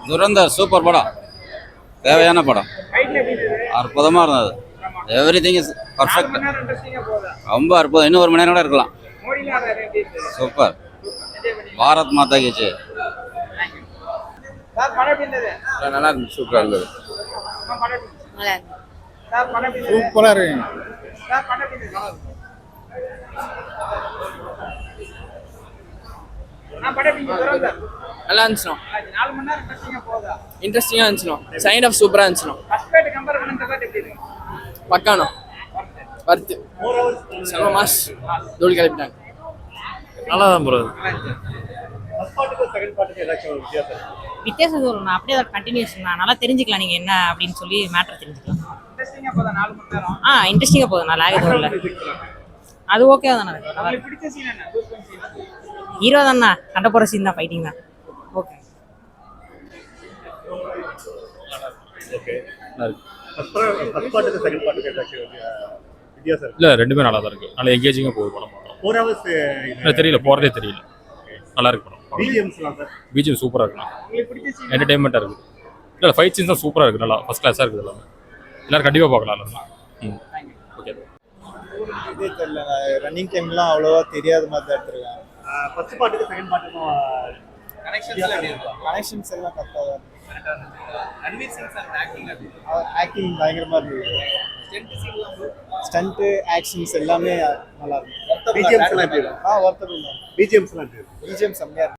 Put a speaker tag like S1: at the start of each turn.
S1: Durandhar super படம், தேவையான படம், அற்புதமாக இருந்தது. எவ்ரி திங் இஸ் பர்ஃபெக்ட், ரொம்ப அற்புதம். இன்னும் 1 மணி நேரம் கூட இருக்கலாம். சூப்பர். பாரத் மாதா கி ஜெய். நல்லா இருந்துச்சு, சூப்பராக இருந்தது.
S2: சூப்பராக இருக்கு.
S3: நல்லா இருந்துச்சுண்ணா, இன்ட்ரெஸ்டிங்காக இருந்துச்சுண்ணா, சைன் ஆஃப் சூப்பராக இருந்துச்சுண்ணா, பக்காண்ணா, வர்த்து செம்ம மாஸ், தோழி கிளப்பிட்டாங்க.
S4: நல்லா தான் போகிறது.
S5: வித்தியாசம் சொல்லணும், அப்படியே அதை கண்டினியூஷன் தான். நல்லா தெரிஞ்சுக்கலாம் நீங்கள் என்ன அப்படின்னு சொல்லி மேட்டர் தெரிஞ்சுக்கலாம். இன்ட்ரெஸ்டிங்காக போகுது, நல்லா ஆகுது. அது ஓகே தானே. ஹீரோ தானே, சண்டை போகிற சீன் தான், ஃபைட்டிங் தான். ஓகே.
S4: இல்லை, ரெண்டுமே நல்லா தான் இருக்கு. நல்லா எங்கேஜிங்காக போகுது படம். தெரியல, போகிறதே தெரியல. நல்லா இருக்கு படம். பிஜிஎம் சூப்பராக இருக்குண்ணா, என்டர்டைன்மெண்ட்டாக இருக்குது. இல்லை, ஃபைட் சீன்ஸ் தான் சூப்பராக இருக்குது, நல்லா ஃபஸ்ட் கிளாஸாக இருக்குது எல்லாமே. எல்லாரும் கண்டிப்பாக பார்க்கலாம். ஓகே.
S2: இதே தெரியல, ரன்னிங் டைம்லாம் அவ்வளோவா தெரியாத மாதிரி தான் எடுத்துருக்கேன். ஃபர்ஸ்ட் பார்ட்டுக்கு செகண்ட் பார்ட்டுக்கும் கனெக்ஷன்ஸ் எல்லாம் கரெக்டாக தான் ஆக்டிங் பயங்கரமாக இருந்தது. ஸ்டண்ட்டு ஆக்ஷன்ஸ் எல்லாமே நல்லா இருக்கும். பிஜிஎம்ஸ் செம்மையாக இருக்கு.